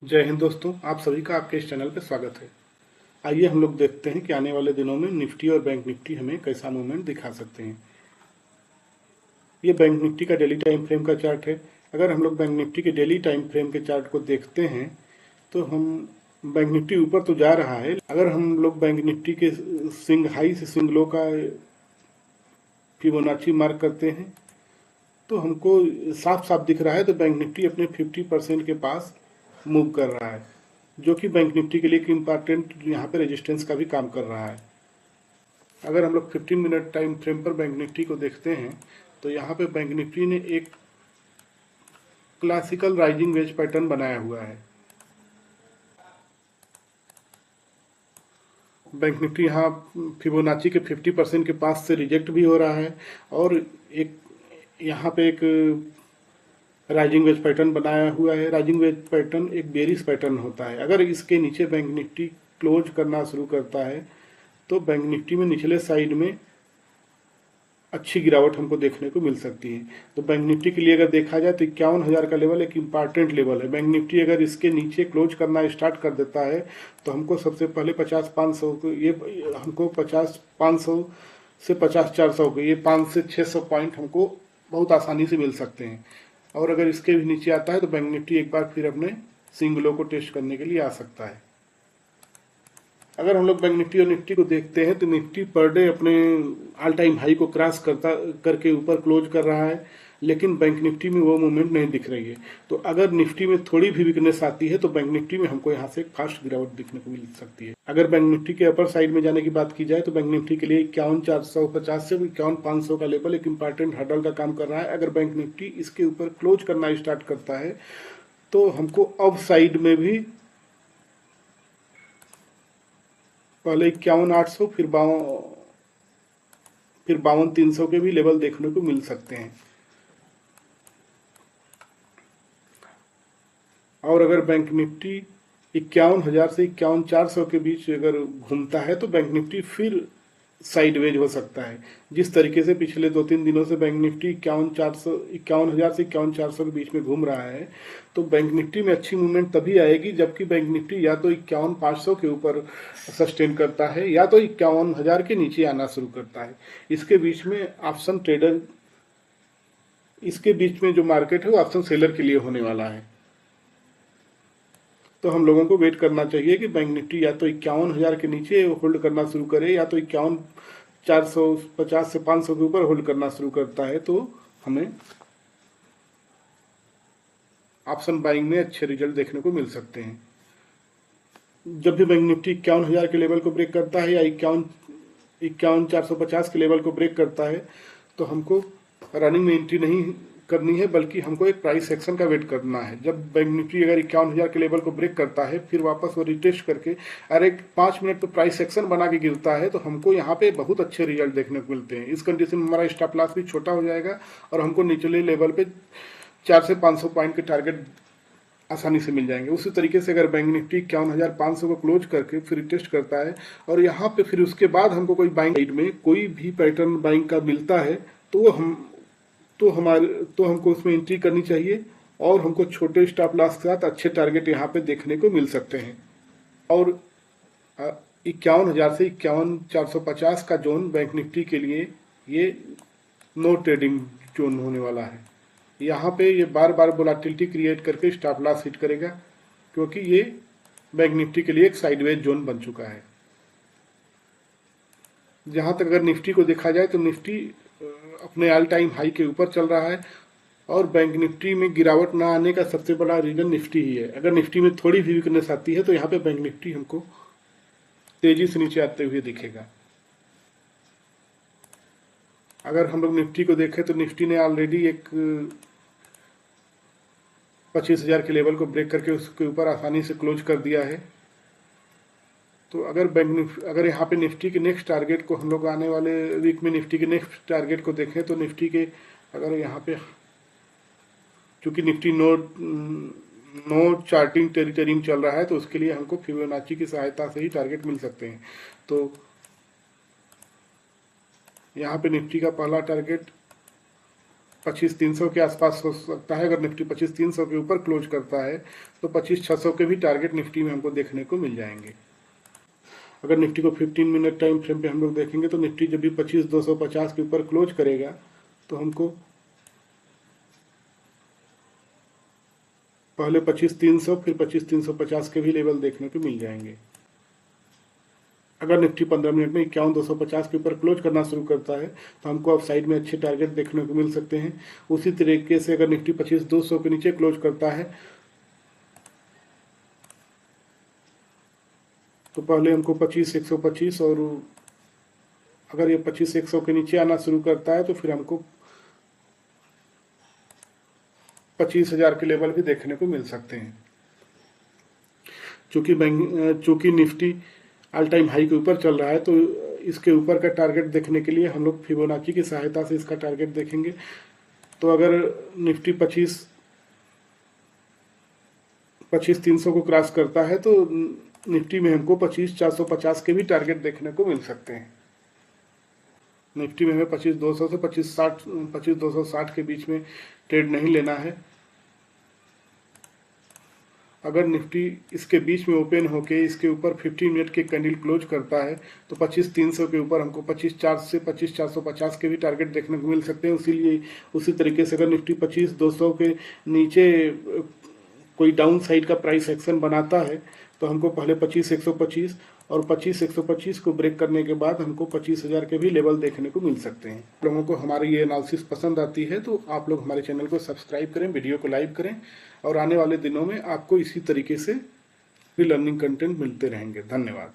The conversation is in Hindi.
जय हिंद दोस्तों, आप सभी का आपके इस चैनल पर स्वागत है। आइए हम लोग देखते हैं कि आने वाले दिनों में निफ्टी और बैंक निफ्टी हमें कैसा मूवमेंट दिखा सकते हैं। ये बैंक निफ्टी का डेली टाइम फ्रेम का चार्ट है। अगर हम लोग बैंक निफ्टी के डेली टाइम फ्रेम के चार्ट को देखते हैं तो हम बैंक निफ्टी ऊपर तो जा रहा है। अगर हम लोग बैंक निफ्टी के स्विंग हाई से स्विंग लो का फिबोनाची मार्क करते हैं तो हमको साफ साफ दिख रहा है तो बैंक निफ्टी अपने 50% के पास मूव कर रहा है, जो कि बैंक निफ्टी के लिए एक इम्पॉर्टेंट यहाँ पे रेजिस्टेंस का भी काम कर रहा है। अगर हम लोग 15 मिनट टाइम फ्रेम पर बैंक निफ्टी को देखते हैं तो यहाँ पे बैंक निफ्टी ने एक क्लासिकल राइजिंग वेज पैटर्न बनाया हुआ है। बैंक निफ्टी यहाँ फिबोनाची के 50% के पास से रिजेक्ट भी हो रहा है और एक यहाँ पे एक राइजिंग वेज पैटर्न बनाया हुआ है। राइजिंग वेज पैटर्न एक बेरिश पैटर्न होता है। अगर इसके नीचे बैंक निफ्टी क्लोज करना शुरू करता है तो बैंक निफ्टी में निचले साइड में अच्छी गिरावट हमको देखने को मिल सकती है। तो बैंक निफ्टी के लिए अगर देखा जाए तो 51,000 का लेवल एक इम्पॉर्टेंट लेवल है। बैंक निफ्टी अगर इसके नीचे क्लोज करना स्टार्ट कर देता है तो हमको सबसे पहले 50-500 को ये हमको 50-500 से 50-400 को ये 500 से 600 पॉइंट हमको बहुत आसानी से मिल सकते हैं। और अगर इसके भी नीचे आता है तो बैंक निफ्टी एक बार फिर अपने स्विंग लो को टेस्ट करने के लिए आ सकता है। अगर हम लोग बैंक निफ्टी और निफ्टी को देखते हैं तो निफ्टी पर डे अपने ऑल टाइम हाई को क्रॉस करके ऊपर क्लोज कर रहा है, लेकिन बैंक निफ्टी में वो मूवमेंट नहीं दिख रही है। तो अगर निफ्टी में थोड़ी भी वीकनेस आती है तो बैंक निफ्टी में हमको यहाँ से एक फास्ट गिरावट दिखने को मिल सकती है। अगर बैंक निफ्टी के अपर साइड में जाने की बात की जाए तो बैंक निफ्टी के लिए 51,450 से 51,500 का लेवल एक इम्पॉर्टेंट हर्डल का काम कर रहा है। अगर बैंक निफ्टी इसके ऊपर क्लोज करना स्टार्ट करता है तो हमको अब साइड में भी पहले 51,800 फिर 52,300 के भी लेवल देखने को मिल सकते हैं। और अगर बैंक निफ्टी 51,000 से 51,400 के बीच अगर घूमता है तो बैंक निफ्टी फिर साइडवेज हो सकता है। जिस तरीके से पिछले 2-3 दिनों से बैंक निफ्टी 51,000 से 51,400 के बीच में घूम रहा है, तो बैंक निफ्टी में अच्छी मूवमेंट तभी आएगी जबकि बैंक निफ्टी या तो 51,500 के ऊपर सस्टेन करता है या तो 51,000 के नीचे आना शुरू करता है। इसके बीच में ऑप्शन ट्रेडर इसके बीच में जो मार्केट है वो ऑप्शन सेलर के लिए होने वाला है। तो हम लोगों को वेट करना चाहिए कि बैंक निफ्टी या तो 51,000 के नीचे होल्ड करना शुरू करे या तो 51,450 से 500 के ऊपर होल्ड करना शुरू करता है तो हमें ऑप्शन बाइंग में अच्छे रिजल्ट देखने को मिल सकते हैं। जब भी बैंक निफ्टी 51,000 के लेवल को ब्रेक करता है या 51,450 के लेवल को ब्रेक करता है तो हमको रनिंग में एंट्री नहीं करनी है, बल्कि हमको एक प्राइस एक्शन का वेट करना है। जब बैंक निफ्टी अगर 51,000 के लेवल को ब्रेक करता है फिर वापस वो रिटेस्ट करके अरे 5 मिनट पे प्राइस एक्शन बना के गिरता है तो हमको यहाँ पे बहुत अच्छे रिजल्ट देखने को मिलते हैं। इस कंडीशन में हमारा स्टॉप लॉस भी छोटा हो जाएगा और हमको निचले लेवल पे 400 से 500 पॉइंट के टारगेट आसानी से मिल जाएंगे। उसी तरीके से अगर बैंक निफ्टी 51,500 को क्लोज करके फिर टेस्ट करता है और यहाँ पे फिर उसके बाद हमको कोई बाइंग साइड में कोई भी पैटर्न बाइंग का मिलता है तो हमको उसमें एंट्री करनी चाहिए और हमको छोटे स्टॉप लॉस के साथ अच्छे टारगेट यहाँ पे देखने को मिल सकते हैं। और 51,000 से 51,450 का जोन बैंक निफ्टी के लिए ये नो ट्रेडिंग जोन होने वाला है। यहाँ पे ये बार बार वोलेटिलिटी क्रिएट करके स्टॉप लॉस हिट करेगा क्योंकि ये बैंक निफ्टी के लिए एक साइडवेज जोन बन चुका है। जहाँ तक अगर निफ्टी को देखा जाए तो निफ्टी अपने ऑल टाइम हाई के ऊपर चल रहा है और बैंक निफ्टी में गिरावट ना आने का सबसे बड़ा रीजन निफ्टी ही है। अगर निफ्टी में थोड़ी भी वीकनेस आती है तो यहाँ पे बैंक निफ्टी हमको तेजी से नीचे आते हुए दिखेगा। अगर हम लोग निफ्टी को देखें तो निफ्टी ने ऑलरेडी एक 25,000 के लेवल को ब्रेक करके उसके ऊपर आसानी से क्लोज कर दिया है। तो अगर यहाँ पे निफ्टी के नेक्स्ट टारगेट को हम लोग आने वाले वीक में निफ्टी के नेक्स्ट टारगेट को देखें तो निफ्टी के अगर यहाँ पे चूंकि निफ्टी नो चार्टिंग टेरिटरी में चल रहा है तो उसके लिए हमको फिबोनाची की सहायता से ही टारगेट मिल सकते हैं। तो यहाँ पे निफ्टी का पहला टारगेट 25,300 के आसपास हो सकता है। अगर निफ्टी 25,300 के ऊपर क्लोज करता है तो 25,600 के भी टारगेट निफ्टी में हमको देखने को मिल जाएंगे। अगर निफ्टी को 15 मिनट टाइम फ्रेम पे हम लोग देखेंगे तो निफ्टी जब भी 25,250 के ऊपर क्लोज करेगा तो हमको पहले 25,300 फिर 25,350 के भी लेवल देखने को मिल जाएंगे। अगर निफ्टी 15 मिनट में 51,250 के ऊपर क्लोज करना शुरू करता है तो हमको अपसाइड में अच्छे टारगेट देखने को मिल सकते हैं। उसी तरीके से अगर निफ्टी 25,200 के नीचे क्लोज करता है तो पहले हमको 25,125 और अगर ये 25,100 के नीचे आना शुरू करता है तो फिर हमको 25,000 के लेवल भी देखने को मिल सकते हैं। चूंकि निफ्टी ऑल टाइम हाई के ऊपर चल रहा है तो इसके ऊपर का टारगेट देखने के लिए हम लोग फिबोनाची की सहायता से इसका टारगेट देखेंगे। तो अगर निफ्टी 25,300 को क्रॉस करता है तो निफ्टी में हमको 25,450 के भी टारगेट देखने को मिल सकते हैं। निफ्टी में हमें 25,200 से 25,260 के बीच में ट्रेड नहीं लेना है। अगर निफ्टी इसके बीच में ओपन होके इसके ऊपर 15 मिनट के कैंडल क्लोज करता है तो 25,300 के ऊपर हमको 25,400 से 25,450 के भी टारगेट देखने को मिल सकते हैं। इसीलिए उसी तरीके से अगर निफ्टी 25,200 के नीचे कोई डाउन साइड का प्राइस एक्शन बनाता है तो हमको पहले 25,125 और 25,125 को ब्रेक करने के बाद हमको 25,000 के भी लेवल देखने को मिल सकते हैं। लोगों को हमारी ये एनालिसिस पसंद आती है तो आप लोग हमारे चैनल को सब्सक्राइब करें, वीडियो को लाइक करें और आने वाले दिनों में आपको इसी तरीके से भी लर्निंग कंटेंट मिलते रहेंगे। धन्यवाद।